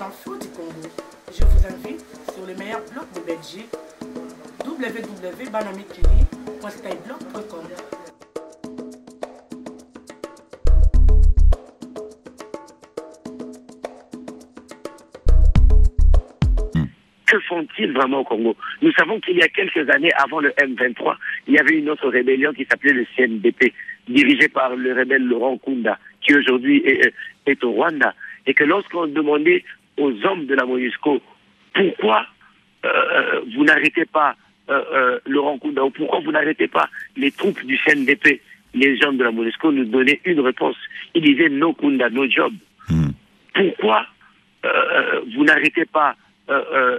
infos du Congo. Je vous invite sur le meilleur blog de Belgique, www.banamikili.skyblog.com. Que font-ils vraiment au Congo? Nous savons qu'il y a quelques années, avant le M23, il y avait une autre rébellion qui s'appelait le CNDP, dirigée par le rebelle Laurent Nkunda, qui aujourd'hui est au Rwanda. Et que lorsqu'on demandait aux hommes de la MONUSCO pourquoi vous n'arrêtez pas Laurent Nkunda, ou pourquoi vous n'arrêtez pas les troupes du CNDP, les gens de la MONUSCO nous donnaient une réponse. Ils disaient no Nkunda, no job. Pourquoi vous n'arrêtez pas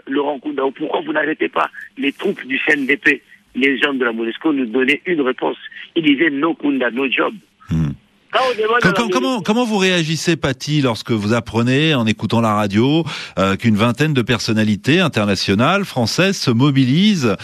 Laurent Nkunda, ou pourquoi vous n'arrêtez pas les troupes du CNDP, les gens de la MONUSCO nous donnaient une réponse. Ils disaient no Nkunda, no job. Comment vous réagissez, Paty, lorsque vous apprenez, en écoutant la radio, qu'une vingtaine de personnalités internationales, françaises, se mobilisent,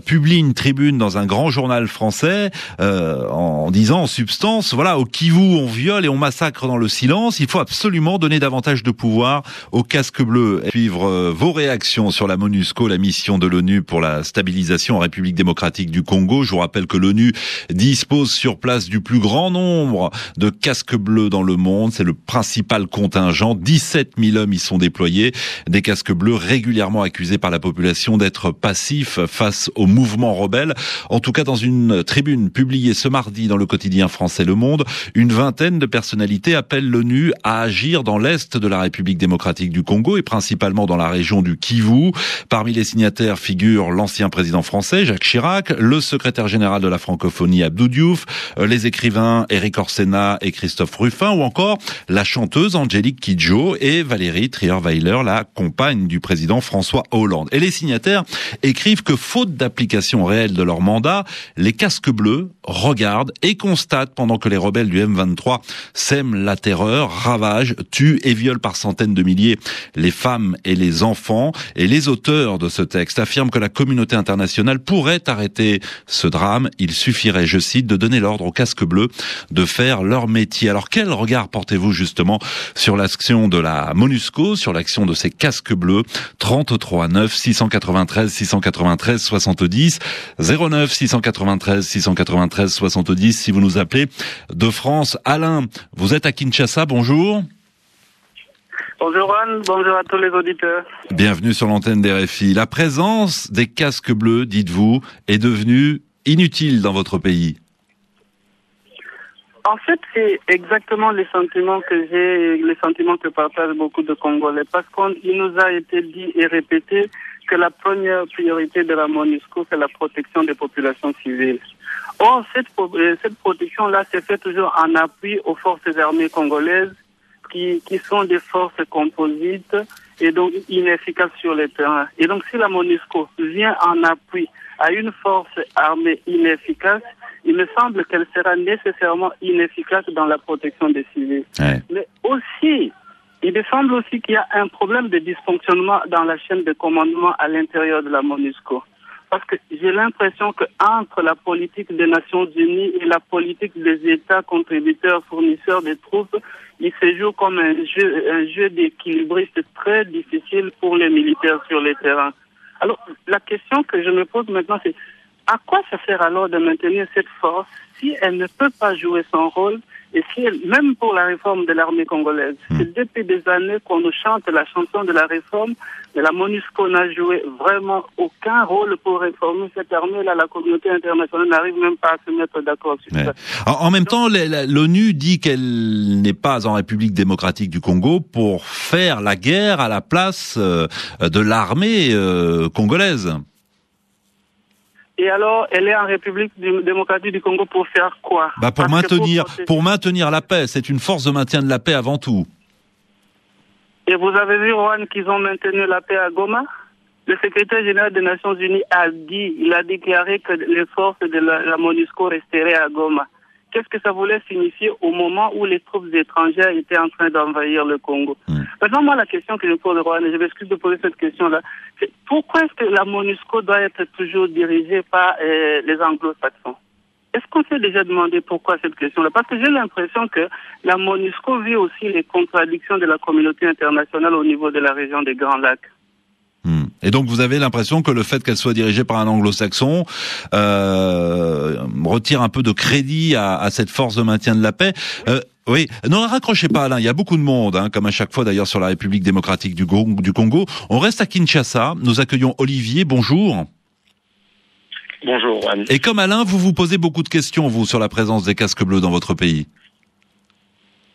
publient une tribune dans un grand journal français, en disant en substance, voilà, au Kivu, on viole et on massacre dans le silence, il faut absolument donner davantage de pouvoir aux casques bleus. Et suivre vos réactions sur la MONUSCO, la mission de l'ONU pour la stabilisation en République démocratique du Congo. Je vous rappelle que l'ONU dispose sur place du plus grand nombre de casques bleus dans le monde, c'est le principal contingent, 17 000 hommes y sont déployés, des casques bleus régulièrement accusés par la population d'être passifs face aux mouvements rebelles. En tout cas, dans une tribune publiée ce mardi dans le quotidien français Le Monde, une vingtaine de personnalités appellent l'ONU à agir dans l'est de la République démocratique du Congo et principalement dans la région du Kivu. Parmi les signataires figurent l'ancien président français Jacques Chirac, le secrétaire général de la francophonie Abdou Diouf, les écrivains Éric Orsena et Christophe Ruffin, ou encore la chanteuse Angélique Kidjo et Valérie Trierweiler, la compagne du président François Hollande. Et les signataires écrivent que faute d'application réelle de leur mandat, les casques bleus regardent et constatent pendant que les rebelles du M23 sèment la terreur, ravagent, tuent et violent par centaines de milliers les femmes et les enfants. Et les auteurs de ce texte affirment que la communauté internationale pourrait arrêter ce drame. Il suffirait, je cite, de donner l'ordre aux casques bleus de faire leur métier. Alors quel regard portez-vous justement sur l'action de la MONUSCO, sur l'action de ces casques bleus? 33 9 693 693 70 09 693 693 70 si vous nous appelez de France. Alain, vous êtes à Kinshasa, bonjour. Bonjour Anne, bonjour à tous les auditeurs. Bienvenue sur l'antenne d'RFI. La présence des casques bleus, dites-vous, est devenue inutile dans votre pays. En fait, c'est exactement les sentiments que j'ai, les sentiments que partagent beaucoup de Congolais, parce qu'il nous a été dit et répété que la première priorité de la MONUSCO, c'est la protection des populations civiles. Or, cette protection-là s'est faite toujours en appui aux forces armées congolaises, qui sont des forces composites et donc inefficaces sur le terrain. Et donc, si la MONUSCO vient en appui à une force armée inefficace, il me semble qu'elle sera nécessairement inefficace dans la protection des civils. Ouais. Mais aussi, il me semble aussi qu'il y a un problème de dysfonctionnement dans la chaîne de commandement à l'intérieur de la MONUSCO. Parce que j'ai l'impression qu'entre la politique des Nations Unies et la politique des États contributeurs, fournisseurs des troupes, il se joue comme un jeu d'équilibriste très difficile pour les militaires sur le terrain. Alors, la question que je me pose maintenant, c'est à quoi ça sert alors de maintenir cette force si elle ne peut pas jouer son rôle et si elle, même pour la réforme de l'armée congolaise, c'est depuis des années qu'on nous chante la chanson de la réforme, mais la MONUSCO n'a joué vraiment aucun rôle pour réformer cette armée-là. La communauté internationale n'arrive même pas à se mettre d'accord sur ça. En même temps, l'ONU dit qu'elle n'est pas en République démocratique du Congo pour faire la guerre à la place de l'armée congolaise. Et alors, elle est en République démocratique du Congo pour faire quoi? Pour maintenir la paix. C'est une force de maintien de la paix avant tout. Et vous avez vu, Rohan, qu'ils ont maintenu la paix à Goma? Le secrétaire général des Nations Unies il a déclaré que les forces de la MONUSCO resteraient à Goma. Qu'est-ce que ça voulait signifier au moment où les troupes étrangères étaient en train d'envahir le Congo? Maintenant, moi, la question que je pose, Rohan, et je m'excuse de poser cette question-là, c'est pourquoi est-ce que la MONUSCO doit être toujours dirigée par les anglo-saxons? Est-ce qu'on s'est déjà demandé pourquoi cette question-là? Parce que j'ai l'impression que la MONUSCO vit aussi les contradictions de la communauté internationale au niveau de la région des Grands Lacs. Et donc vous avez l'impression que le fait qu'elle soit dirigée par un anglo-saxon retire un peu de crédit à cette force de maintien de la paix. Oui, non, raccrochez pas Alain, il y a beaucoup de monde, comme à chaque fois d'ailleurs sur la République démocratique du Congo. On reste à Kinshasa, nous accueillons Olivier, bonjour. Bonjour, Anne. Et comme Alain, vous vous posez beaucoup de questions, vous, sur la présence des casques bleus dans votre pays.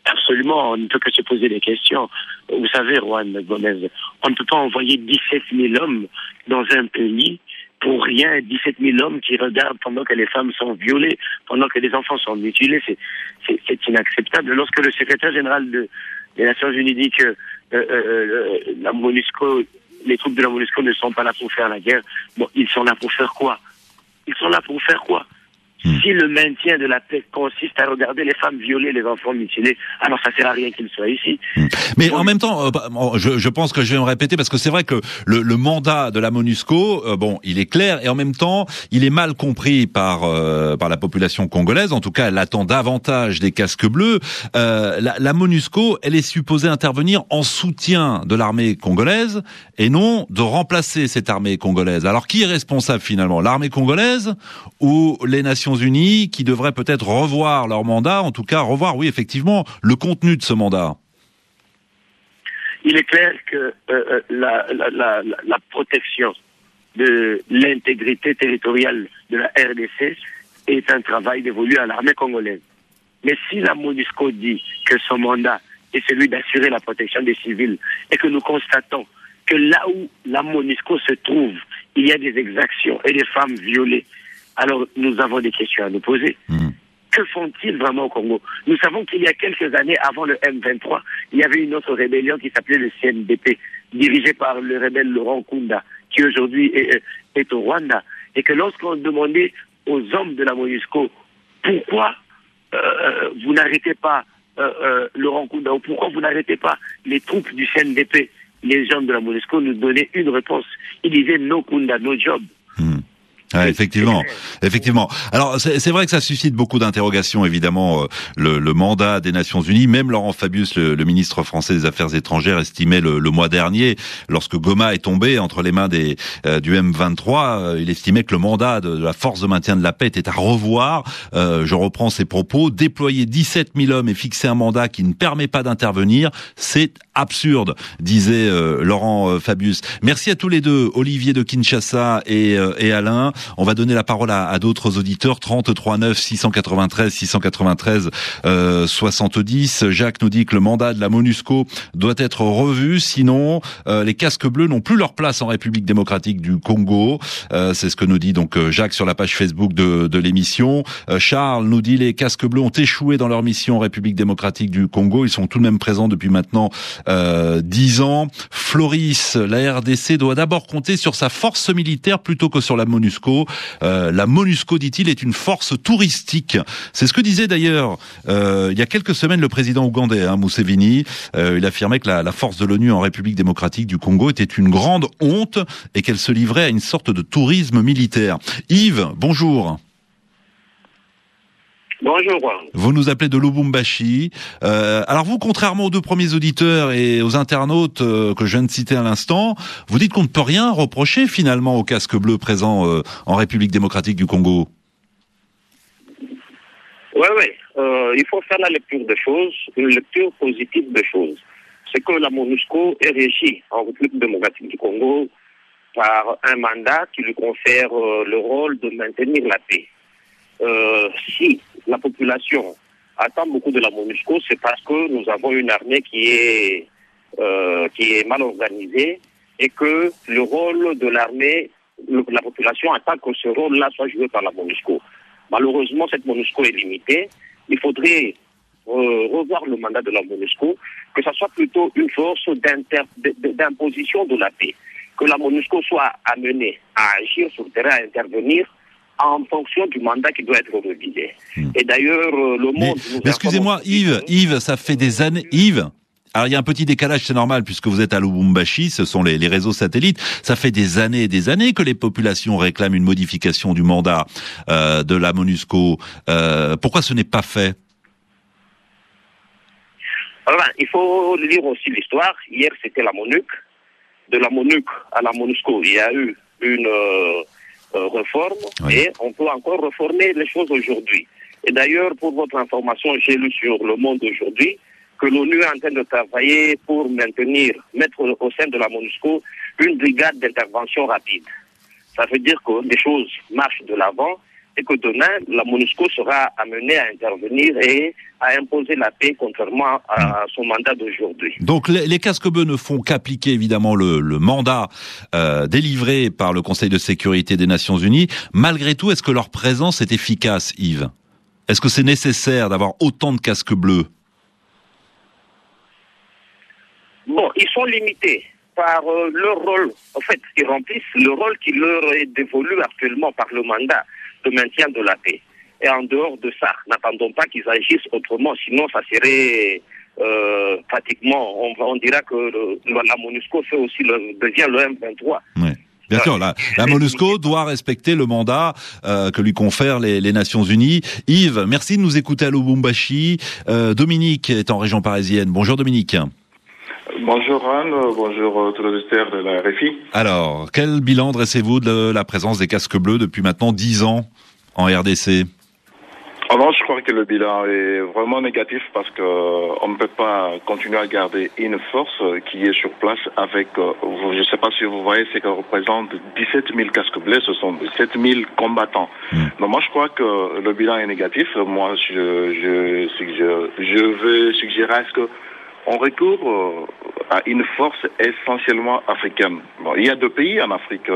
Absolument, on ne peut que se poser des questions. Vous savez, Juan Gomez, on ne peut pas envoyer 17 000 hommes dans un pays pour rien, 17 000 hommes qui regardent pendant que les femmes sont violées, pendant que les enfants sont mutilés. C'est inacceptable. Lorsque le secrétaire général des Nations Unies dit que la MONUSCO, les troupes de la MONUSCO ne sont pas là pour faire la guerre, bon, ils sont là pour faire quoi? Ils sont là pour faire quoi? Si le maintien de la paix consiste à regarder les femmes violer, les enfants mutilés, alors ça sert à rien qu'ils soient ici. Mais en même temps, je pense que je vais me répéter parce que c'est vrai que le mandat de la MONUSCO, il est clair et en même temps, il est mal compris par la population congolaise. En tout cas, elle attend davantage des casques bleus. La MONUSCO, elle est supposée intervenir en soutien de l'armée congolaise et non de remplacer cette armée congolaise. Alors, qui est responsable finalement? L'armée congolaise ou les Nations Unies qui devraient peut-être revoir leur mandat, en tout cas revoir, oui, effectivement, le contenu de ce mandat? Il est clair que la protection de l'intégrité territoriale de la RDC est un travail dévolu à l'armée congolaise. Mais si la MONUSCO dit que son mandat est celui d'assurer la protection des civils et que nous constatons que là où la MONUSCO se trouve, il y a des exactions et des femmes violées, alors nous avons des questions à nous poser. Que font-ils vraiment au Congo? Nous savons qu'il y a quelques années, avant le M23, il y avait une autre rébellion qui s'appelait le CNDP, dirigée par le rebelle Laurent Nkunda, qui aujourd'hui est au Rwanda. Et que lorsqu'on demandait aux hommes de la MONUSCO pourquoi vous n'arrêtez pas Laurent Nkunda, ou pourquoi vous n'arrêtez pas les troupes du CNDP, les gens de la MONUSCO nous donnaient une réponse. Ils disaient no Nkunda, no job. Ouais, effectivement. Alors c'est vrai que ça suscite beaucoup d'interrogations, évidemment, le mandat des Nations Unies. Même Laurent Fabius, le ministre français des Affaires étrangères, estimait le mois dernier, lorsque Goma est tombé entre les mains du M23, il estimait que le mandat de la force de maintien de la paix était à revoir. Je reprends ses propos: déployer 17 000 hommes et fixer un mandat qui ne permet pas d'intervenir, c'est absurde, disait Laurent Fabius. Merci à tous les deux, Olivier de Kinshasa et Alain. On va donner la parole à d'autres auditeurs. 33 9 693 70. Jacques nous dit que le mandat de la MONUSCO doit être revu, sinon les casques bleus n'ont plus leur place en République démocratique du Congo. C'est ce que nous dit donc Jacques sur la page Facebook de l'émission. Charles nous dit les casques bleus ont échoué dans leur mission en République démocratique du Congo. Ils sont tout de même présents depuis maintenant 10 ans. Floris, la RDC doit d'abord compter sur sa force militaire plutôt que sur la MONUSCO. La MONUSCO, dit-il, est une force touristique. C'est ce que disait d'ailleurs il y a quelques semaines le président ougandais, Museveni. Il affirmait que la force de l'ONU en République démocratique du Congo était une grande honte et qu'elle se livrait à une sorte de tourisme militaire. Yves, bonjour. Bonjour. Vous nous appelez de Lubumbashi. Alors vous, contrairement aux deux premiers auditeurs et aux internautes que je viens de citer à l'instant, vous dites qu'on ne peut rien reprocher finalement aux casques bleus présents en République démocratique du Congo. Oui. Il faut faire la lecture des choses, une lecture positive des choses. C'est que la MONUSCO est régie en République démocratique du Congo par un mandat qui lui confère le rôle de maintenir la paix. Si la population attend beaucoup de la MONUSCO, c'est parce que nous avons une armée qui est mal organisée et que le rôle de l'armée, la population attend que ce rôle-là soit joué par la MONUSCO. Malheureusement, cette MONUSCO est limitée. Il faudrait revoir le mandat de la MONUSCO, que ce soit plutôt une force d'imposition de la paix, que la MONUSCO soit amenée à agir sur le terrain, à intervenir en fonction du mandat qui doit être révisé. Et d'ailleurs, le monde... Mais excusez-moi, Yves, ça fait des années... Yves, Alors il y a un petit décalage, c'est normal, puisque vous êtes à Lubumbashi, ce sont les réseaux satellites. Ça fait des années et des années que les populations réclament une modification du mandat de la MONUSCO. Pourquoi ce n'est pas fait? Alors, il faut lire aussi l'histoire. Hier, c'était la MONUC. De la MONUC à la MONUSCO, il y a eu une réforme, et on peut encore réformer les choses aujourd'hui. Et d'ailleurs, pour votre information, j'ai lu sur Le Monde aujourd'hui que l'ONU est en train de travailler pour mettre au sein de la MONUSCO une brigade d'intervention rapide. Ça veut dire que les choses marchent de l'avant et que demain, la MONUSCO sera amenée à intervenir et à imposer la paix contrairement à son mandat d'aujourd'hui. Donc les casques bleus ne font qu'appliquer évidemment le mandat délivré par le Conseil de sécurité des Nations Unies. Malgré tout, est-ce que leur présence est efficace, Yves? Est-ce que c'est nécessaire d'avoir autant de casques bleus? Bon, ils sont limités par leur rôle. En fait, ils remplissent le rôle qui leur est dévolu actuellement par le mandat de maintien de la paix. Et en dehors de ça, n'attendons pas qu'ils agissent autrement, sinon ça serait pratiquement, on dira que la MONUSCO devient le M23. Oui. Bien sûr, la MONUSCO doit respecter le mandat que lui confèrent les Nations Unies. Yves, merci de nous écouter à Lubumbashi. Dominique est en région parisienne. Bonjour Dominique. Bonjour Anne, bonjour tous les auditeurs de la RFI. Alors, quel bilan dressez-vous de la présence des casques bleus depuis maintenant 10 ans en RDC? Alors, je crois que le bilan est vraiment négatif parce que on ne peut pas continuer à garder une force qui est sur place avec, je ne sais pas si vous voyez, c'est qu'elle représente 17 000 casques bleus, ce sont 17 000 combattants. Donc moi, je crois que le bilan est négatif. Moi, je veux suggérer à ce que on recourt à une force essentiellement africaine. Bon, il y a 2 pays en Afrique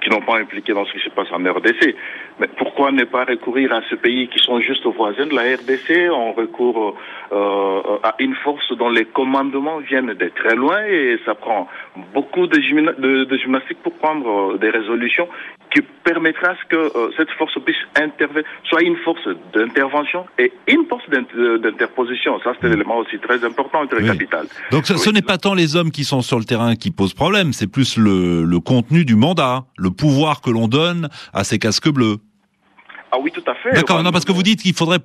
qui n'ont pas impliqué dans ce qui se passe en RDC. Mais pourquoi ne pas recourir à ces pays qui sont juste voisins de la RDC? On recourt à une force dont les commandements viennent de très loin et ça prend beaucoup de gymnastique pour prendre des résolutions qui permettra à ce que cette force puisse intervenir, soit une force d'intervention et une force d'interposition. Ça, c'est un élément aussi très important et très capital. Donc ce n'est pas tant les hommes qui sont sur le terrain qui posent problème, c'est plus le contenu du mandat, le pouvoir que l'on donne à ces casques bleus. Ah oui, tout à fait. D'accord, non, parce que vous dites qu'il faudrait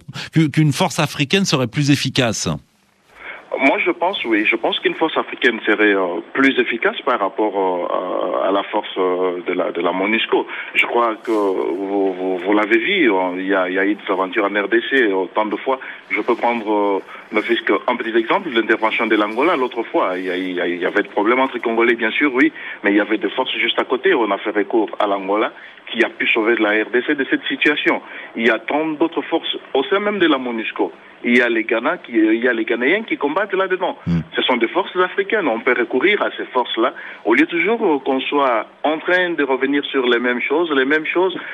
qu'une force africaine serait plus efficace. Moi, je pense qu'une force africaine serait plus efficace par rapport à la force de la MONUSCO. Je crois que vous l'avez vu, il y a eu des aventures en RDC autant de fois. Je peux prendre ne fût-ce qu'un petit exemple, l'intervention de l'Angola l'autre fois. Il y avait des problèmes entre Congolais, bien sûr, oui, mais il y avait des forces juste à côté. On a fait recours à l'Angola qui a pu sauver la RDC de cette situation. Il y a tant d'autres forces au sein même de la MONUSCO. Il y a les Ghanéens qui combattent là-dedans. Ce sont des forces africaines. On peut recourir à ces forces-là au lieu toujours qu'on soit en train de revenir sur les mêmes choses,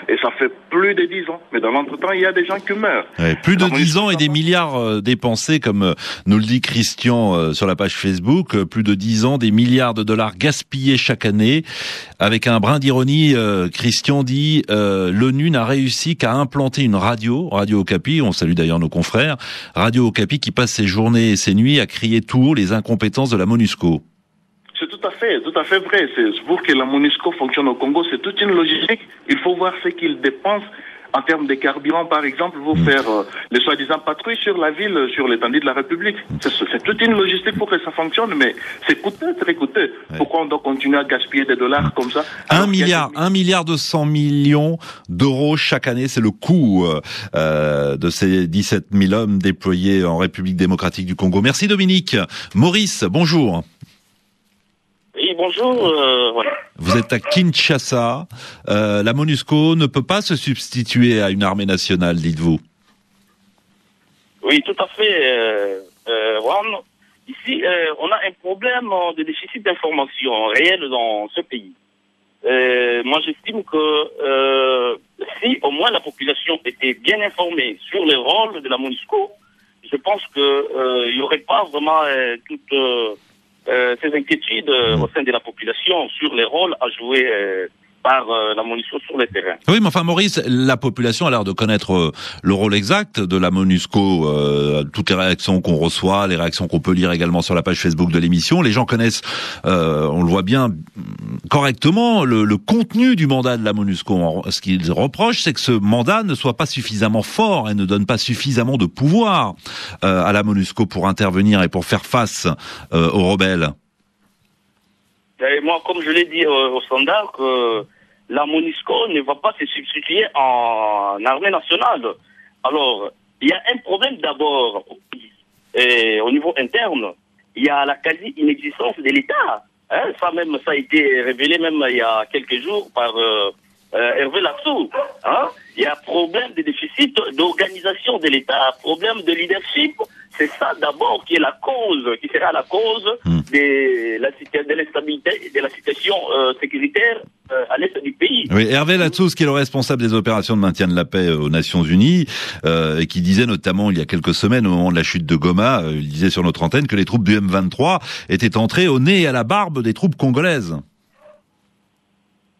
et ça fait plus de 10 ans. Mais dans l'entretemps, il y a des gens qui meurent. Ouais, plus de 10 ans et des milliards dépensés, comme nous le dit Christian sur la page Facebook, plus de 10 ans, des milliards de dollars gaspillés chaque année. Avec un brin d'ironie, Christian dit l'ONU n'a réussi qu'à implanter une Radio Okapi, on salue d'ailleurs nos confrères, Radio Okapi qui passe ses journées et ses nuits à crier tout haut les incompétences de la MONUSCO. C'est tout à fait vrai. C'est pour que la MONUSCO fonctionne au Congo, c'est toute une logistique. Il faut voir ce qu'ils dépensent en termes de carburant, par exemple, pour faire les soi-disant patrouilles sur la ville, sur l'étendue de la République. C'est toute une logistique pour que ça fonctionne, mais c'est coûteux, très coûteux. Ouais. Pourquoi on doit continuer à gaspiller des dollars comme ça? 1 milliard 200 millions d'euros chaque année, c'est le coût de ces 17 000 hommes déployés en République démocratique du Congo. Merci Dominique. Maurice, bonjour. Oui, bonjour. Voilà. Vous êtes à Kinshasa. La MONUSCO ne peut pas se substituer à une armée nationale, dites-vous. Oui, tout à fait. Juan. Ici, on a un problème de déficit d'information réel dans ce pays. Moi, j'estime que si au moins la population était bien informée sur le rôle de la MONUSCO, je pense qu'il n'y aurait pas vraiment toutes ces inquiétudes au sein de la population sur les rôles à jouer par la MONUSCO sur le terrain. Oui, mais enfin Maurice, la population a l'air de connaître le rôle exact de la MONUSCO, toutes les réactions qu'on reçoit, les réactions qu'on peut lire également sur la page Facebook de l'émission. Les gens connaissent, on le voit bien correctement, le contenu du mandat de la MONUSCO. Ce qu'ils reprochent, c'est que ce mandat ne soit pas suffisamment fort et ne donne pas suffisamment de pouvoir à la MONUSCO pour intervenir et pour faire face aux rebelles. Et moi, comme je l'ai dit au standard, que la MONUSCO ne va pas se substituer en armée nationale. Alors, il y a un problème d'abord au niveau interne. Il y a la quasi-inexistence de l'État. Hein, ça a été révélé même il y a quelques jours par Hervé Latsou. Hein. Il y a problème de déficit d'organisation de l'État, problème de leadership. C'est ça d'abord qui sera la cause de l'instabilité et de la situation sécuritaire à l'est du pays. Oui, Hervé Latsou, qui est le responsable des opérations de maintien de la paix aux Nations Unies, et qui disait notamment il y a quelques semaines au moment de la chute de Goma, il disait sur notre antenne que les troupes du M23 étaient entrées au nez et à la barbe des troupes congolaises.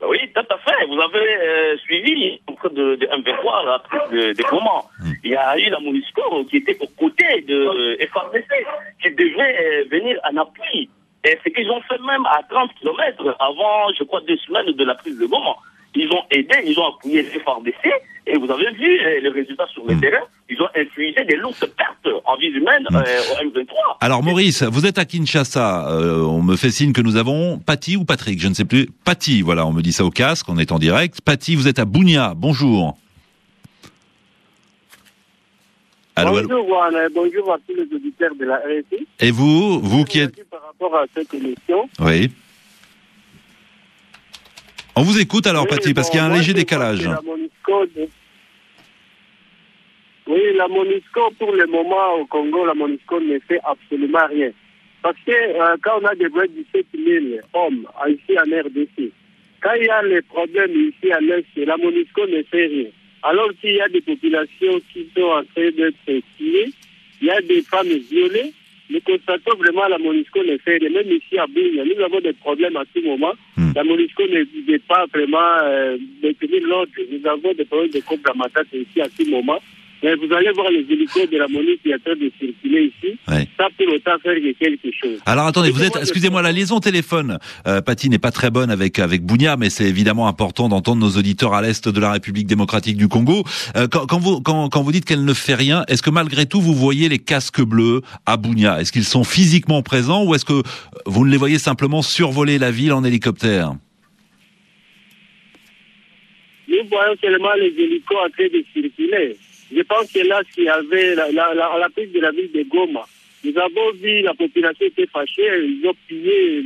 Oui, tout à fait. Vous avez suivi de M23 la troupe de Goma. Il y a eu la MONUSCO qui était aux côtés de FARDC, qui devait venir en appui. Et ce qu'ils ont fait même à 30 km avant, je crois, 2 semaines de la prise de Goma. Ils ont aidé, ils ont appuyé les FARDC, et vous avez vu les résultats sur le terrain. Ils ont infligé des lourdes pertes en vie humaine au M23. Alors Maurice, vous êtes à Kinshasa, on me fait signe que nous avons Paty ou Patrick, je ne sais plus. Paty, voilà, on me dit ça au casque, on est en direct. Paty, vous êtes à Bunia, bonjour. Allô, bonjour, Juan, bonjour à tous les auditeurs de la RFI. Et vous qui êtes... Par rapport à cette émission. Oui. On vous écoute alors, Paty, parce qu'il y a un léger décalage. Oui, la MONUSCO, pour le moment, au Congo, la MONUSCO ne fait absolument rien. Parce que quand on a des près de 17 000 hommes ici en RDC, quand il y a les problèmes ici à l'Est, la MONUSCO ne fait rien. Alors qu'il y a des populations qui sont en train d'être tuées, il y a des femmes violées, nous constatons vraiment la MONUSCO ne fait rien. Même ici à Bunia, nous avons des problèmes à tout moment. La MONUSCO ne pas vraiment maintenir l'ordre. Nous avons des problèmes de coupe d'amateurs ici à tout moment. Mais vous allez voir les hélicos de la MONUSCO qui est en train de circuler ici. Ouais. Ça peut autant faire quelque chose. Alors attendez, excusez-moi, la liaison téléphone, Paty, n'est pas très bonne avec Bunia, mais c'est évidemment important d'entendre nos auditeurs à l'est de la République démocratique du Congo. Quand vous dites qu'elle ne fait rien, est-ce que malgré tout vous voyez les casques bleus à Bunia? Est-ce qu'ils sont physiquement présents ou est-ce que vous ne les voyez simplement survoler la ville en hélicoptère? Nous voyons seulement les hélicos en train de circuler. Je pense que là, s'il y avait la prise de la ville de Goma, nous avons vu la population était fâchée, ils ont pillé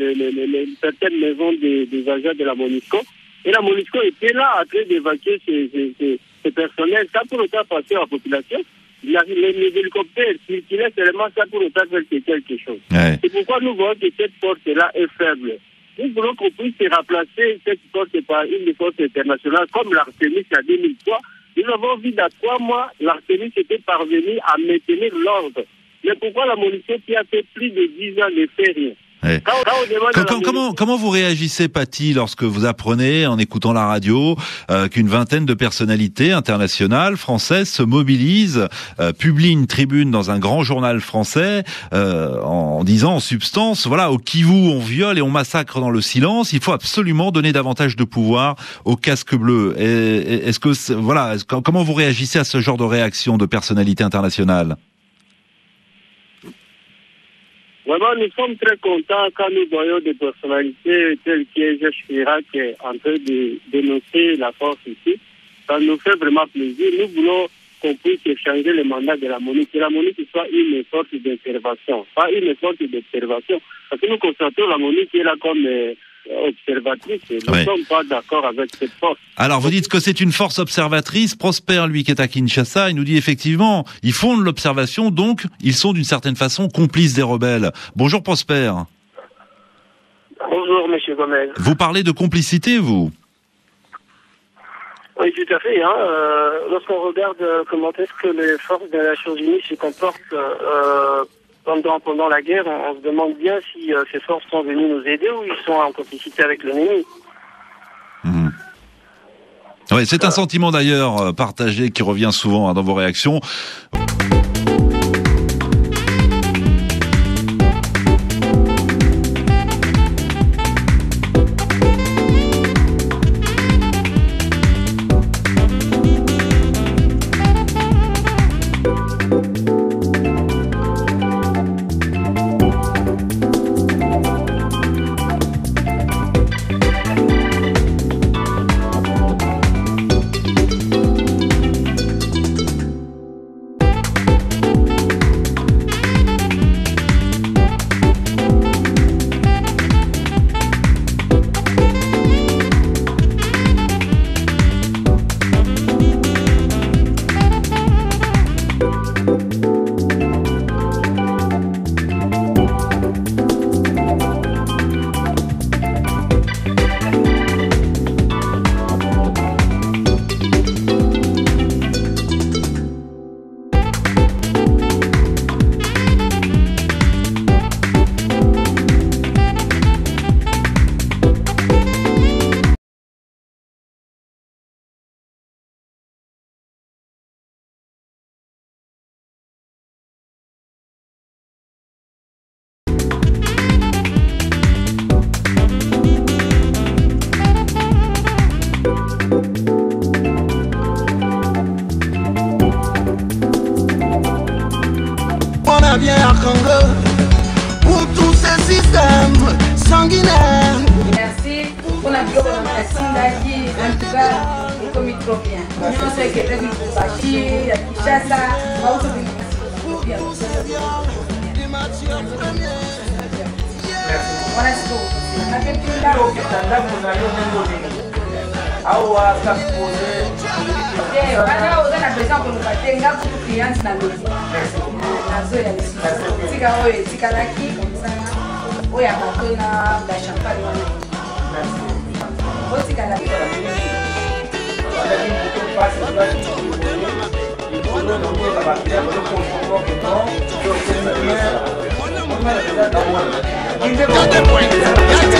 certaines maisons des agents de la MONUSCO. Et la MONUSCO était là en train d'évacuer ces personnels. Ça pour autant passer à la population. Les hélicoptères circulaient seulement ça pour autant faire quelque chose. Ouais. C'est pourquoi nous voyons que cette force-là est faible. Nous voulons qu'on puisse remplacer cette force par une force internationale comme l'Artémis en 2003. Nous avons vu dans 3 mois, l'Artémis était parvenue à maintenir l'ordre. Mais pourquoi la MONUSCO qui a fait plus de 10 ans ne fait rien? Ouais. Comment vous réagissez, Paty, lorsque vous apprenez, en écoutant la radio, qu'une vingtaine de personnalités internationales françaises se mobilisent, publient une tribune dans un grand journal français, en disant en substance, voilà, au Kivu, on viole et on massacre dans le silence, il faut absolument donner davantage de pouvoir aux casques bleus. Comment vous réagissez à ce genre de réaction de personnalités internationales? Vraiment, nous sommes très contents quand nous voyons des personnalités telles que Jacques Chirac en train de dénoncer la force ici. Ça nous fait vraiment plaisir. Nous voulons qu'on puisse changer le mandat de la MONUSCO, que la MONUSCO soit une force d'intervention, pas une force d'observation. Parce que nous constatons la MONUSCO qui est là comme observatrice. Nous ne sommes pas d'accord avec cette force. Alors, vous dites que c'est une force observatrice. Prosper, lui, qui est à Kinshasa, il nous dit effectivement, ils font de l'observation, donc ils sont d'une certaine façon complices des rebelles. Bonjour, Prosper. Bonjour, monsieur Gomez. Vous parlez de complicité, vous? Oui, tout à fait. Lorsqu'on regarde comment est-ce que les forces des Nations Unies se comportent pendant la guerre, on se demande bien si ces forces sont venues nous aider ou ils sont en complicité avec l'ennemi. Ouais, c'est un sentiment d'ailleurs partagé qui revient souvent dans vos réactions. On vient à Congo pour tous ces systèmes sanguinaires. Merci pour la vie en tout cas, il commis trop bien. Je sais que les Bachir, la Kinshasa, va aussi bien. Voilà ce que vous avez pu là. Awa kapose. Ana uzana pesa kunupatenga kutu clients na lozi. Nazo ya lisi. Tika oye, tika laki kumsana. Oya matona da champagne wana. O tika laki. Voilà.